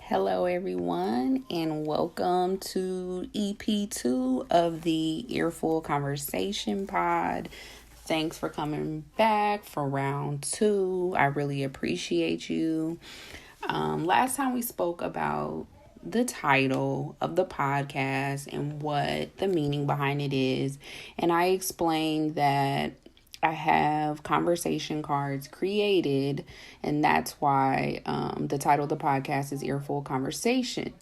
Hello, everyone, and welcome to EP2 of the Earful Conversation Pod. Thanks for coming back for round 2. I really appreciate you. Last time we spoke about the title of the podcast and what the meaning behind it is, and I explained that I have conversation cards created, and that's why the title of the podcast is Earful Conversation.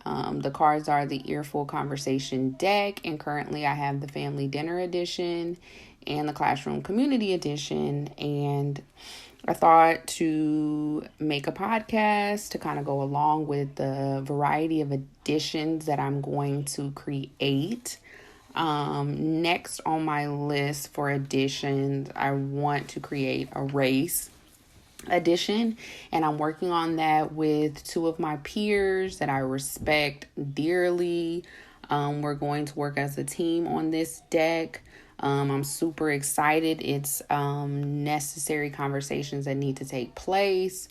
The cards are the Earful Conversation deck, and currently I have the Family Dinner Edition and the Classroom Community Edition, and I thought to make a podcast to kind of go along with the variety of editions that I'm going to create. Next on my list for editions, I want to create a race edition, and I'm working on that with two of my peers that I respect dearly. We're going to work as a team on this deck. I'm super excited. It's necessary conversations that need to take place.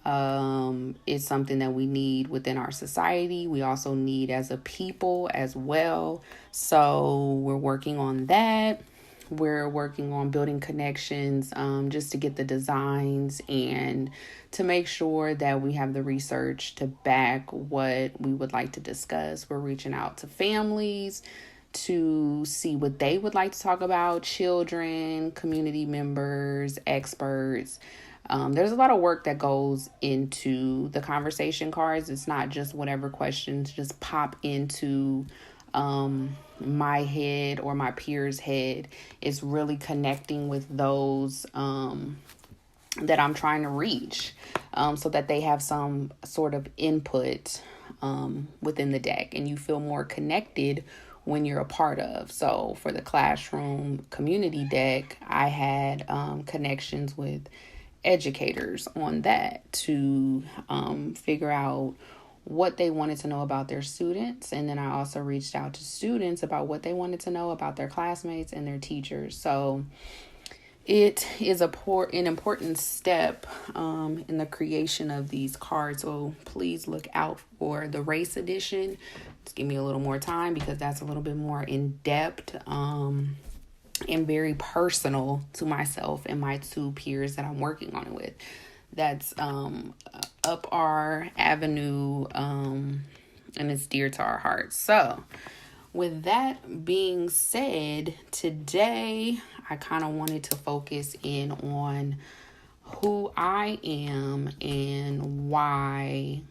It's something that we need within our society. We also need as a people as well. So we're working on that. We're working on building connections just to get the designs and to make sure that we have the research to back what we would like to discuss. We're reaching out to families to see what they would like to talk about, children, community members, experts. There's a lot of work that goes into the conversation cards. It's not just whatever questions just pop into my head or my peer's head. It's really connecting with those that I'm trying to reach so that they have some sort of input within the deck and you feel more connected when you're a part of. So for the classroom community deck, I had connections with educators on that to figure out what they wanted to know about their students. And then I also reached out to students about what they wanted to know about their classmates and their teachers. So it is an important step in the creation of these cards. So please look out for the race edition. Just give me a little more time because that's a little bit more in depth and very personal to myself and my two peers that I'm working on it with. That's up our avenue and it's dear to our hearts. So with that being said, today I kind of wanted to focus in on who I am and why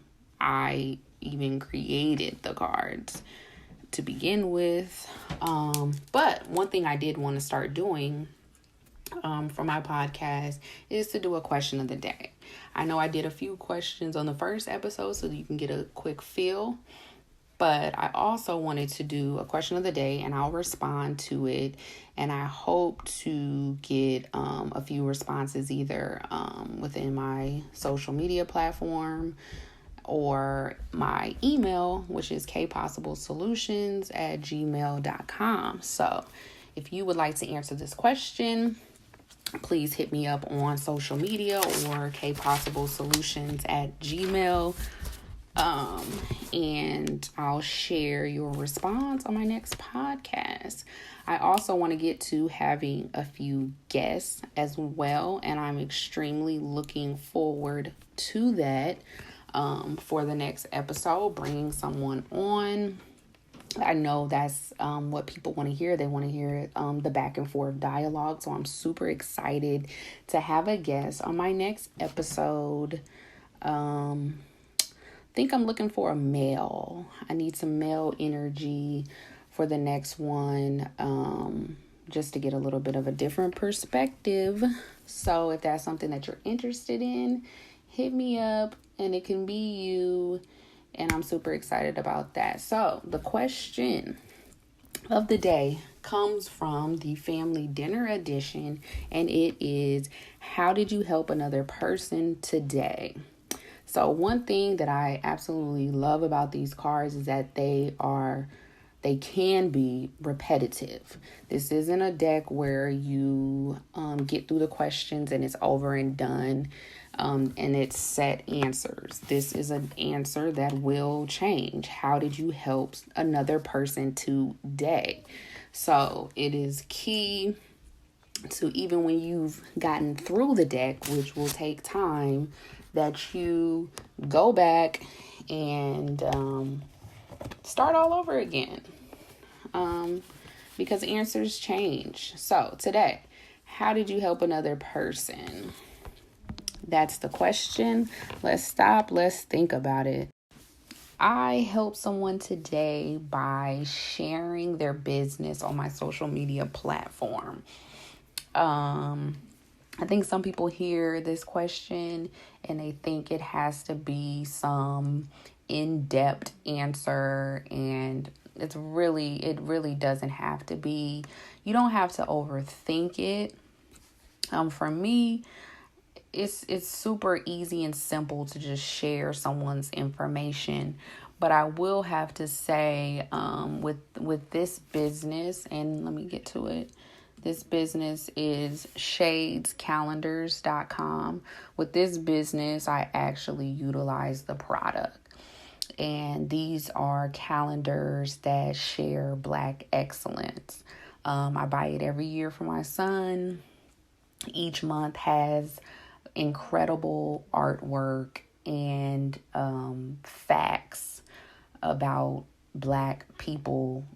I even created the cards to begin with. But one thing I did want to start doing for my podcast is to do a question of the day. I know I did a few questions on the first episode so that you can get a quick feel, but I also wanted to do a question of the day and I'll respond to it. And I hope to get a few responses either within my social media platform or my email, which is kpossiblesolutions@gmail.com. So if you would like to answer this question, please hit me up on social media or kpossiblesolutions@gmail. And I'll share your response on my next podcast. I also want to get to having a few guests as well, and I'm extremely looking forward to that for the next episode, bringing someone on. I know that's what people want to hear. They want to hear the back and forth dialogue. So I'm super excited to have a guest on my next episode. I think I'm looking for a male. I need some male energy for the next one, just to get a little bit of a different perspective. So if that's something that you're interested in, hit me up and it can be you. And I'm super excited about that. So the question of the day comes from the Family Dinner Edition, and it is, how did you help another person today? So one thing that I absolutely love about these cards is that they can be repetitive. This isn't a deck where you get through the questions and it's over and done. And it's set answers. This is an answer that will change. How did you help another person today? So it is key to, even when you've gotten through the deck, which will take time, that you go back and start all over again. Because answers change. So today, how did you help another person? That's the question. Let's stop. Let's think about it. I helped someone today by sharing their business on my social media platform. I think some people hear this question and they think it has to be some in-depth answer, and it really doesn't have to be. You don't have to overthink it. For me, it's super easy and simple to just share someone's information. But I will have to say, with this business, and let me get to it. This business is shadescalendars.com. With this business, I actually utilize the product. And these are calendars that share Black excellence. I buy it every year for my son. Each month has incredible artwork and facts about Black people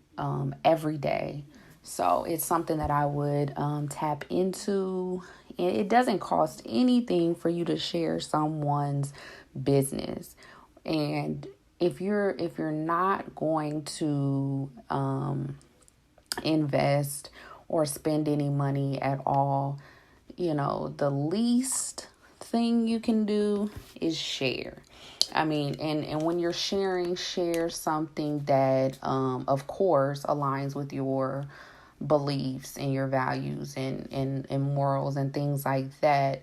every day. So it's something that I would tap into. And it doesn't cost anything for you to share someone's business. And if you're not going to invest or spend any money at all, the least thing you can do is share. I mean, and when you're share something that, of course, aligns with your beliefs and your values and morals and things like that.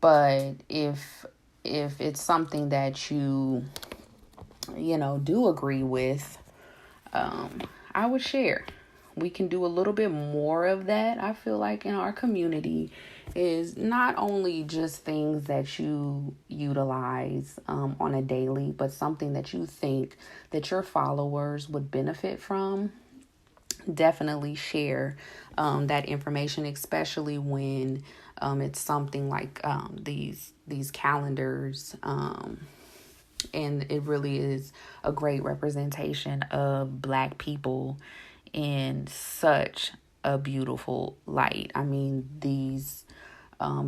But if it's something that you do agree with, I would share. We can do a little bit more of that. I feel like in our community is not only just things that you utilize on a daily, but something that you think that your followers would benefit from. Definitely share that information, especially when it's something like these calendars. And it really is a great representation of Black people in such a beautiful light. I mean, these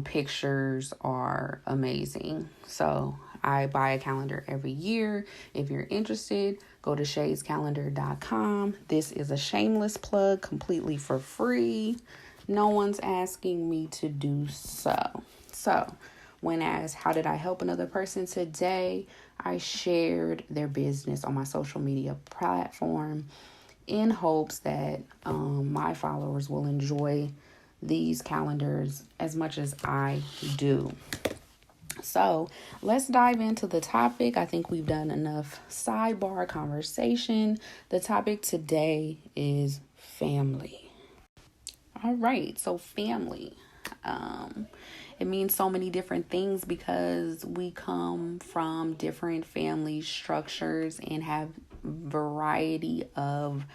pictures are amazing. So I buy a calendar every year. If you're interested, go to shadescalendar.com. This is a shameless plug, completely for free. No one's asking me to do so. So when asked, how did I help another person today? I shared their business on my social media platform in hopes that my followers will enjoy these calendars as much as I do. So let's dive into the topic. I think we've done enough sidebar conversation. The topic today is family. All right, so family. It means so many different things because we come from different family structures and have variety of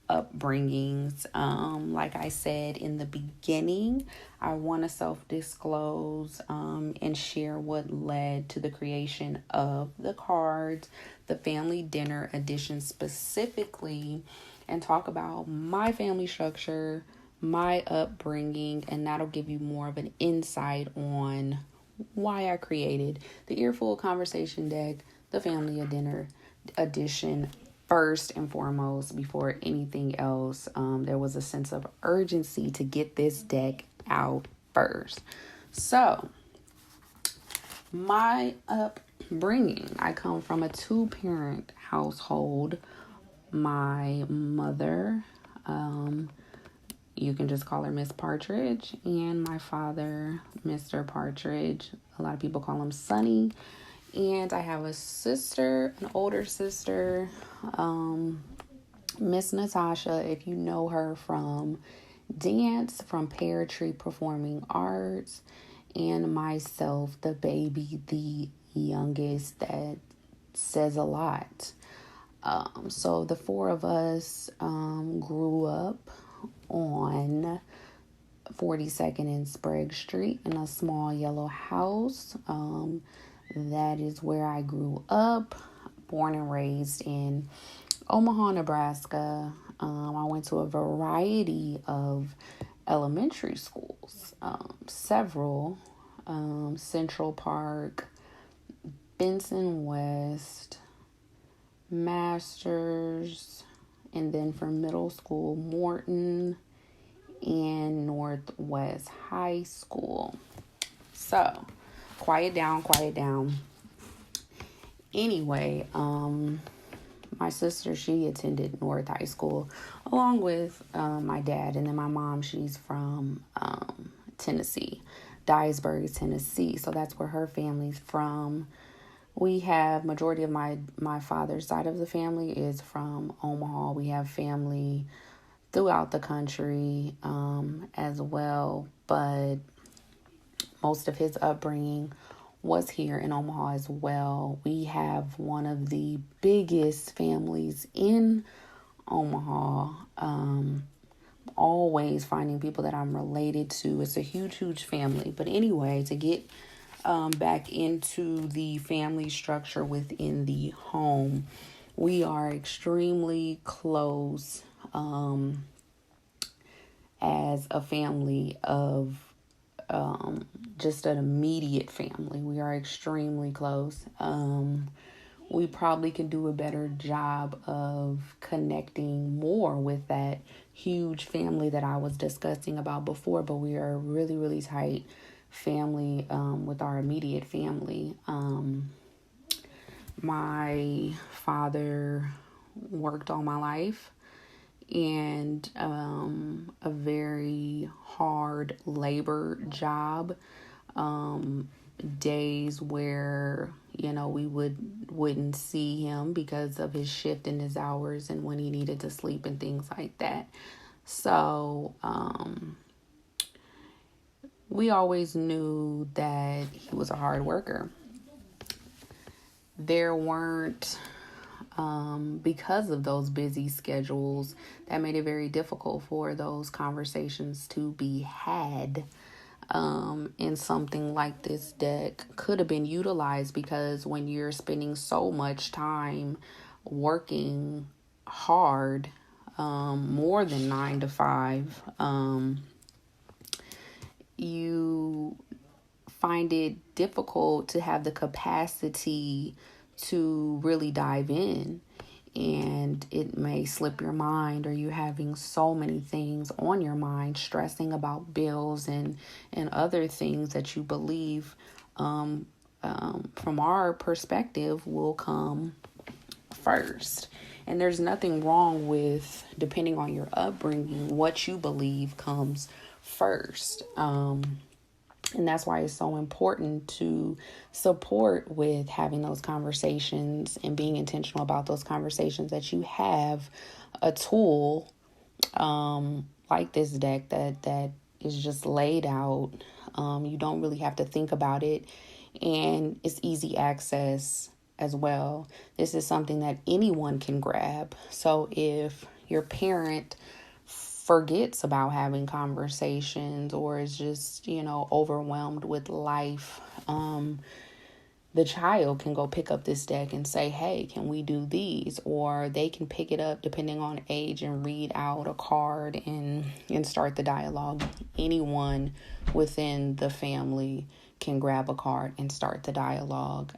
upbringings. Like I said in the beginning, I want to self-disclose and share what led to the creation of the cards, the family dinner edition specifically, and talk about my family structure, my upbringing, and that'll give you more of an insight on why I created the Earful Conversation deck, the family dinner edition. First and foremost, before anything else, there was a sense of urgency to get this deck out first. So, my upbringing, I come from a 2-parent household. My mother, you can just call her Miss Partridge, and my father, Mr. Partridge. A lot of people call him Sonny. And I have a sister, an older sister, Miss Natasha, if you know her from dance, from Pear Tree Performing Arts, and myself, the baby, the youngest, that says a lot. So the four of us grew up on 42nd and Sprague Street in a small yellow house. That is where I grew up, born and raised in Omaha, Nebraska. I went to a variety of elementary schools, several, Central Park, Benson West, Masters, and then for middle school, Morton and Northwest High School. So, quiet down. Anyway, my sister, she attended North High School along with my dad, and then my mom, she's from Tennessee, Dyersburg, Tennessee. So that's where her family's from. We have majority of my father's side of the family is from Omaha. We have family throughout the country as well, but most of his upbringing was here in Omaha as well. We have one of the biggest families in Omaha. Always finding people that I'm related to. It's a huge family. But anyway, to get back into the family structure within the home, we are extremely close as a family of just an immediate family. We are extremely close. We probably can do a better job of connecting more with that huge family that I was discussing about before, but we are a really tight family with our immediate family. My father worked all my life, and a very hard labor job. Days where we wouldn't see him because of his shift and his hours and when he needed to sleep and things like that. So we always knew that he was a hard worker. There weren't because of those busy schedules, that made it very difficult for those conversations to be had. And something like this deck could have been utilized, because when you're spending so much time working hard, more than 9 to 5, you find it difficult to have the capacity to really dive in, and it may slip your mind, or you're having so many things on your mind, stressing about bills and other things that you believe from our perspective will come first. And there's nothing wrong with, depending on your upbringing, what you believe comes first. And that's why it's so important to support with having those conversations and being intentional about those conversations, that you have a tool like this deck that is just laid out. You don't really have to think about it, and it's easy access as well. This is something that anyone can grab. So if your parent forgets about having conversations, or is just, overwhelmed with life, the child can go pick up this deck and say, hey, can we do these? Or they can pick it up depending on age and read out a card and start the dialogue. Anyone within the family can grab a card and start the dialogue.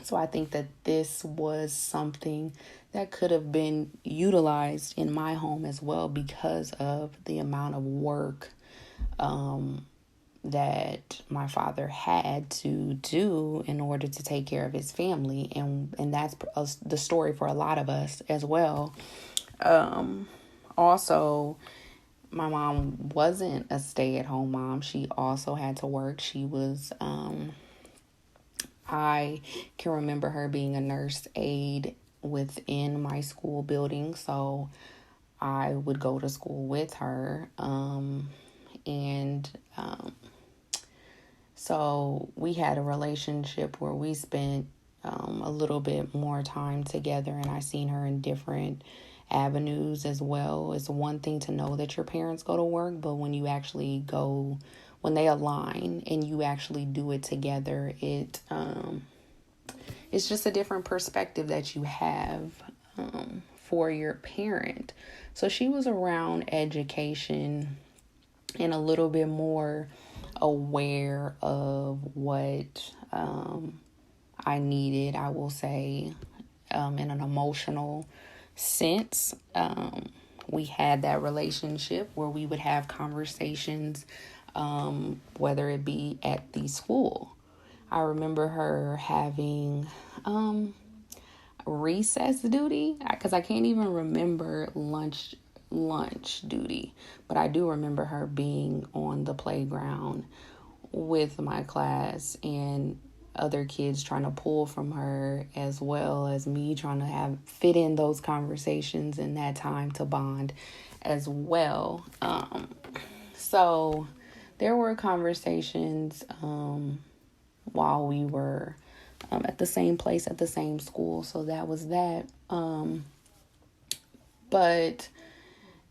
So I think that this was something that could have been utilized in my home as well, because of the amount of work that my father had to do in order to take care of his family. And that's the story for a lot of us as well. Also, my mom wasn't a stay-at-home mom. She also had to work. She was... I can remember her being a nurse aide within my school building, so I would go to school with her. And So we had a relationship where we spent a little bit more time together, and I seen her in different avenues as well. It's one thing to know that your parents go to work, but when you actually go, when they align and you actually do it together, it's just a different perspective that you have for your parent. So she was around education and a little bit more aware of what I needed, I will say, in an emotional sense. We had that relationship where we would have conversations, whether it be at the school. I remember her having recess duty, because I can't even remember lunch duty, but I do remember her being on the playground with my class and other kids trying to pull from her, as well as me trying to have fit in those conversations in that time to bond as well. So there were conversations while we were at the same place, at the same school. So that was that. But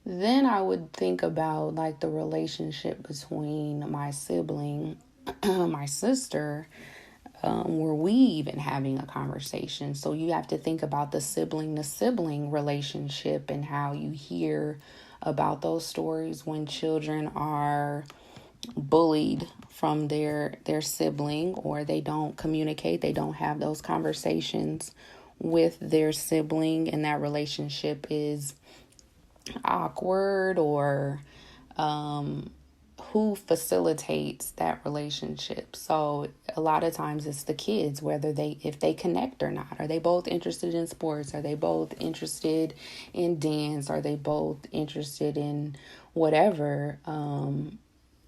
then I would think about like the relationship between my sibling, my sister, were we even having a conversation? So you have to think about the sibling to sibling relationship and how you hear about those stories when children are bullied from their sibling, or they don't communicate, they don't have those conversations with their sibling, and that relationship is awkward, or who facilitates that relationship. So a lot of times it's the kids, whether if they connect or not. Are they both interested in sports? Are they both interested in dance? Are they both interested in whatever?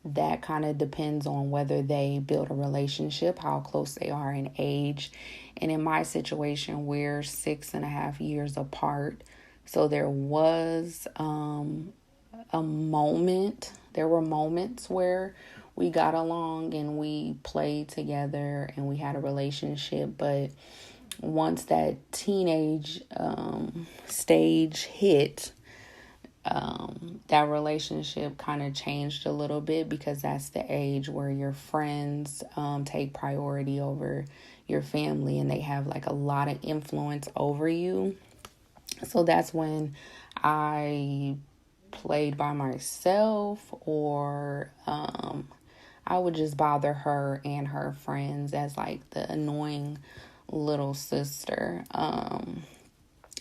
That kind of depends on whether they build a relationship, how close they are in age. And in my situation, we're 6.5 years apart. So there was a moment. There were moments where we got along and we played together and we had a relationship. But once that teenage stage hit, that relationship kind of changed a little bit, because that's the age where your friends take priority over your family, and they have like a lot of influence over you. So that's when I played by myself, or I would just bother her and her friends as like the annoying little sister.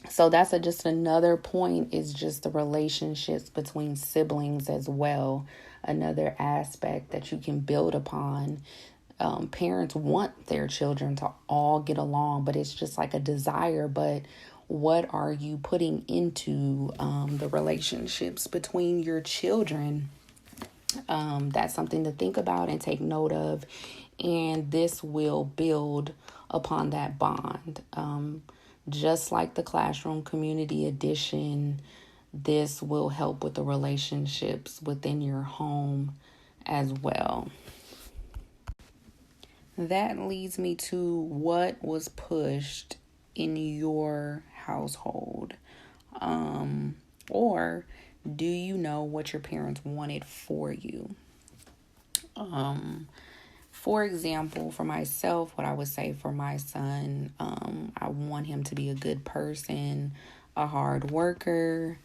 So that's just another point, is just the relationships between siblings as well. Another aspect that you can build upon. Parents want their children to all get along, but it's just like a desire. But what are you putting into the relationships between your children? That's something to think about and take note of. And this will build upon that bond. Just like the Classroom Community Edition, this will help with the relationships within your home as well. That leads me to what was pushed in your household. Or do you know what your parents wanted for you? For example, for myself, what I would say for my son, I want him to be a good person, a hard worker,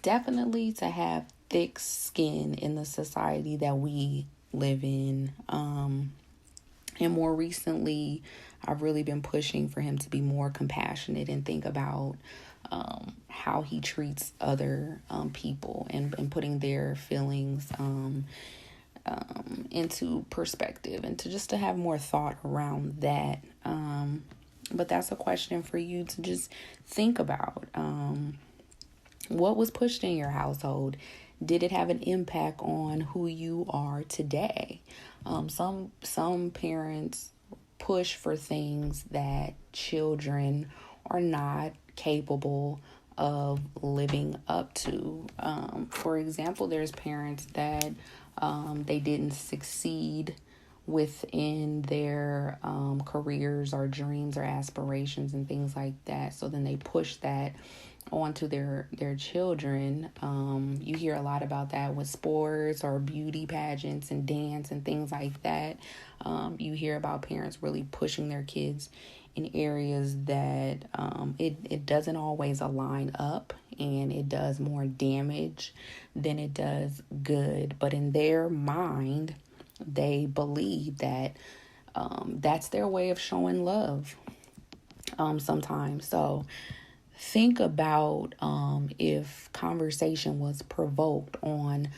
definitely to have thick skin in the society that we live in. And more recently, I've really been pushing for him to be more compassionate and think about how he treats other people, and putting their feelings into perspective, and to have more thought around that. But that's a question for you to just think about. What was pushed in your household? Did it have an impact on who you are today? Some parents push for things that children are not capable of living up to. For example, there's parents that they didn't succeed within their careers or dreams or aspirations and things like that. So then they push that onto their children. You hear a lot about that with sports or beauty pageants and dance and things like that. You hear about parents really pushing their kids in areas that it doesn't always align up, and it does more damage than it does good. But in their mind, they believe that that's their way of showing love sometimes. So think about if conversation was provoked on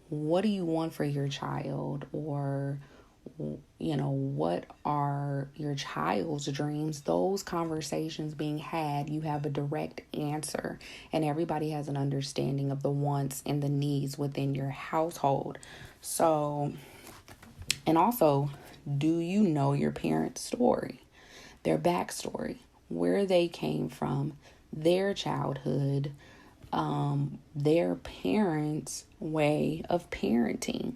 what do you want for your child, or what are your child's dreams. Those conversations being had, you have a direct answer, and everybody has an understanding of the wants and the needs within your household. So, and also, do you know your parents' story, their backstory, where they came from, their childhood, their parents' way of parenting?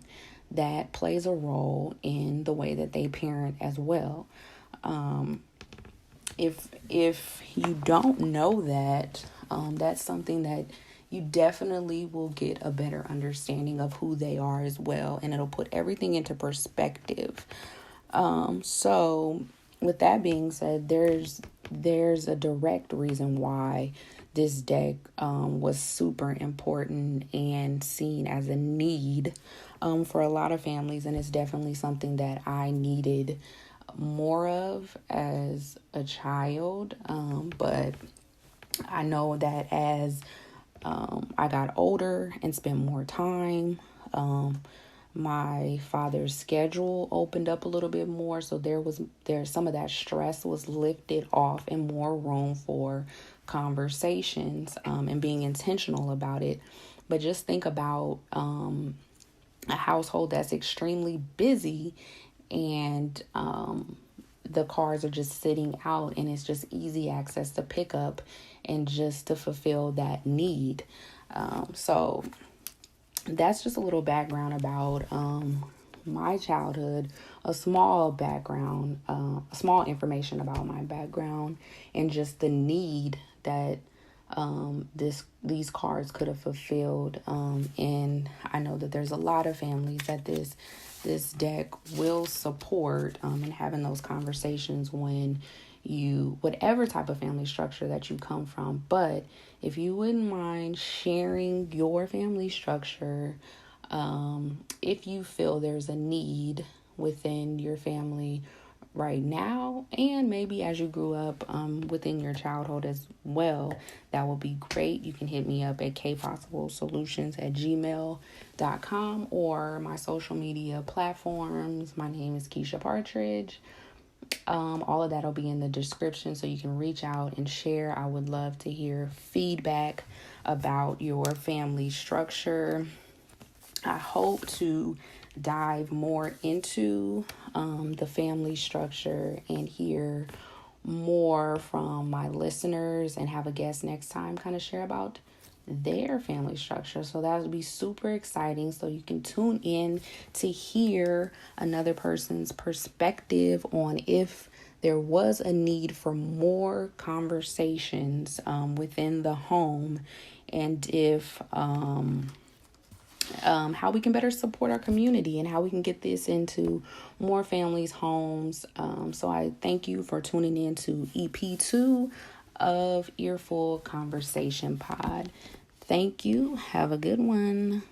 That plays a role in the way that they parent as well. If you don't know that, that's something that you definitely will get a better understanding of who they are as well, and it'll put everything into perspective. So with that being said, there's a direct reason why this deck was super important and seen as a need for a lot of families, and it's definitely something that I needed more of as a child. But I know that as I got older and spent more time, my father's schedule opened up a little bit more, so there's some of that stress was lifted off, and more room for conversations and being intentional about it. But just think about a household that's extremely busy, and the cars are just sitting out, and it's just easy access to pick up and just to fulfill that need. So that's just a little background about my childhood, a small information about my background, and just the need that these cards could have fulfilled. And I know that there's a lot of families that this deck will support in having those conversations when whatever type of family structure that you come from. But if you wouldn't mind sharing your family structure, if you feel there's a need within your family right now, and maybe as you grew up within your childhood as well, that would be great. You can hit me up at kpossiblesolutions@gmail.com or my social media platforms. My name is Keisha Partridge. All of that will be in the description, so you can reach out and share. I would love to hear feedback about your family structure. I hope to dive more into the family structure and hear more from my listeners, and have a guest next time kind of share about their family structure. So that would be super exciting. So you can tune in to hear another person's perspective on if there was a need for more conversations within the home, and if how we can better support our community and how we can get this into more families' homes. So I thank you for tuning in to EP2 of Earful Conversation Pod. Thank you. Have a good one.